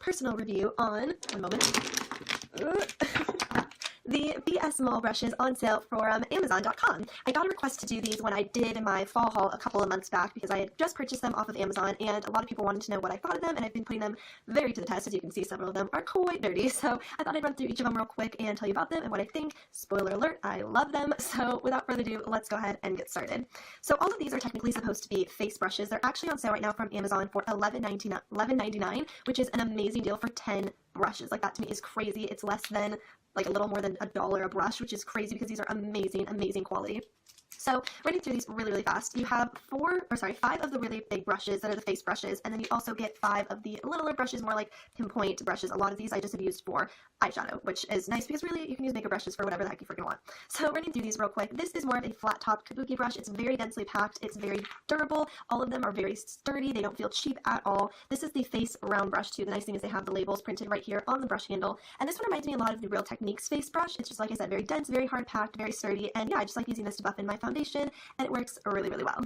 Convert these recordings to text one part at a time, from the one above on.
personal review on, one moment, the BS Mall brushes on sale from Amazon.com. I got a request to do these when I did my fall haul a couple of months back because I had just purchased them off of Amazon, and a lot of people wanted to know what I thought of them, and I've been putting them very to the test. As you can see, several of them are quite dirty, so I thought I'd run through each of them real quick and tell you about them and what I think. Spoiler alert, I love them. So without further ado, let's go ahead and get started. So all of these are technically supposed to be face brushes. They're actually on sale right now from Amazon for $11.99, which is an amazing deal for 10 brushes. Like, that to me is crazy. It's less than like a little more than $1 a brush, which is crazy because these are amazing quality. So running through these really fast, you have 5 of the really big brushes that are the face brushes, and then you also get 5 of the littler brushes, more like pinpoint brushes. A lot of these I just have used for eyeshadow, which is nice because really you can use makeup brushes for whatever the heck you freaking want. So running through these real quick, this is more of a flat top kabuki brush. It's very densely packed, it's very durable, all of them are very sturdy, they don't feel cheap at all. This is the face round brush too. The nice thing is they have the labels printed right here on the brush handle, and this one reminds me a lot of the Real Techniques face brush. It's just, like I said, very dense, very hard packed, very sturdy, and yeah, I just like using this to buff in my foundation, and it works really well.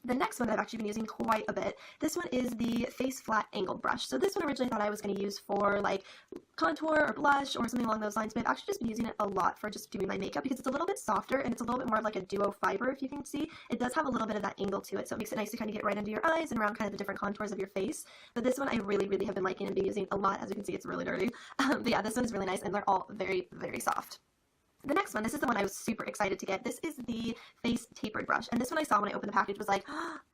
The next one that I've actually been using quite a bit, this one is the Face Flat Angled Brush. So this one originally I thought I was going to use for like contour or blush or something along those lines, but I've actually just been using it a lot for just doing my makeup because it's a little bit softer and it's a little bit more of like a duo fiber, if you can see. It does have a little bit of that angle to it, so it makes it nice to kind of get right under your eyes and around kind of the different contours of your face. But this one I really have been liking and been using a lot. As you can see, it's really dirty. But yeah, this one is really nice, and they're all very soft. The next one, this is the one I was super excited to get. This is the Face Tapered Brush, and this one I saw when I opened the package was like,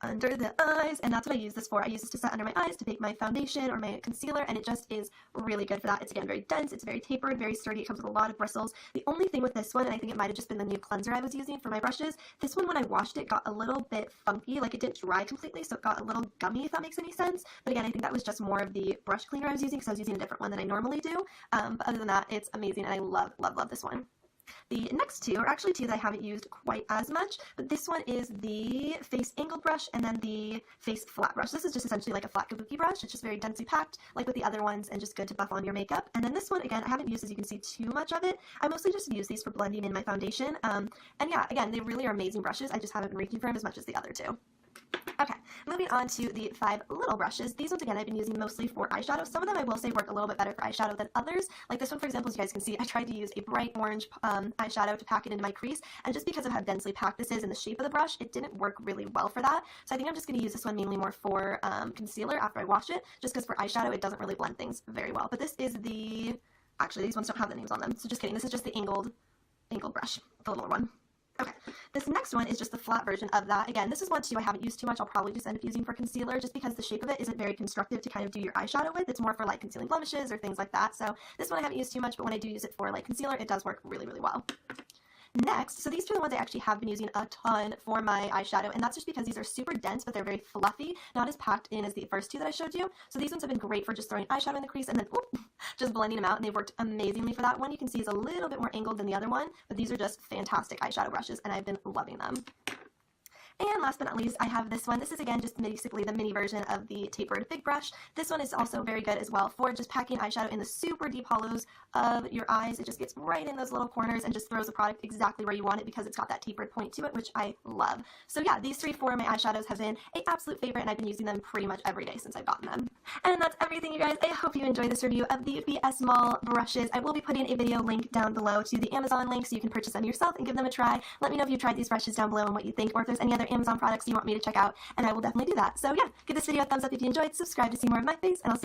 under the eyes, and that's what I use this for. I use this to set under my eyes to bake my foundation or my concealer, and it just is really good for that. It's, again, very dense, it's very tapered, very sturdy, it comes with a lot of bristles. The only thing with this one, and I think it might have just been the new cleanser I was using for my brushes, this one when I washed it got a little bit funky, like it didn't dry completely, so it got a little gummy, if that makes any sense. But again, I think that was just more of the brush cleaner I was using because I was using a different one than I normally do. But other than that, it's amazing, and I love this one. The next two are actually two that I haven't used quite as much, but this one is the Face Angled Brush and then the Face Flat Brush. This is just essentially like a flat kabuki brush. It's just very densely packed, like with the other ones, and just good to buff on your makeup. And then this one, again, I haven't used, as you can see, too much of it. I mostly just use these for blending in my foundation. And yeah, again, they really are amazing brushes. I just haven't been reaching for them as much as the other two. Okay, moving on to the 5 little brushes. These ones, again, I've been using mostly for eyeshadow. Some of them I will say work a little bit better for eyeshadow than others. Like this one, for example, as you guys can see, I tried to use a bright orange eyeshadow to pack it into my crease, and just because of how densely packed this is and the shape of the brush, it didn't work really well for that. So I think I'm just going to use this one mainly more for concealer after I wash it, just because for eyeshadow it doesn't really blend things very well. But this is the, actually these ones don't have the names on them, so just kidding. This is just the angled brush, the little one. Okay, this next one is just the flat version of that. Again, this is one too I haven't used too much. I'll probably just end up using for concealer just because the shape of it isn't very constructive to kind of do your eyeshadow with. It's more for like concealing blemishes or things like that. So this one I haven't used too much, but when I do use it for like concealer, it does work really well. Next, so these two are the ones I actually have been using a ton for my eyeshadow, and that's just because these are super dense, but they're very fluffy, not as packed in as the first two that I showed you. So these ones have been great for just throwing eyeshadow in the crease and then just blending them out, and they've worked amazingly for that. One you can see is a little bit more angled than the other one, but these are just fantastic eyeshadow brushes, and I've been loving them. And last but not least, I have this one. This is, again, just basically the mini version of the tapered big brush. This one is also very good as well for just packing eyeshadow in the super deep hollows of your eyes. It just gets right in those little corners and just throws the product exactly where you want it because it's got that tapered point to it, which I love. So yeah, these 4 of my eyeshadows have been an absolute favorite, and I've been using them pretty much every day since I've gotten them. And that's everything, you guys. I hope you enjoyed this review of the BS Mall brushes. I will be putting a video link down below to the Amazon link so you can purchase them yourself and give them a try. Let me know if you've tried these brushes down below and what you think, or if there's any other Amazon products you want me to check out, and I will definitely do that. So yeah, give this video a thumbs up if you enjoyed, subscribe to see more of my face, and I'll see you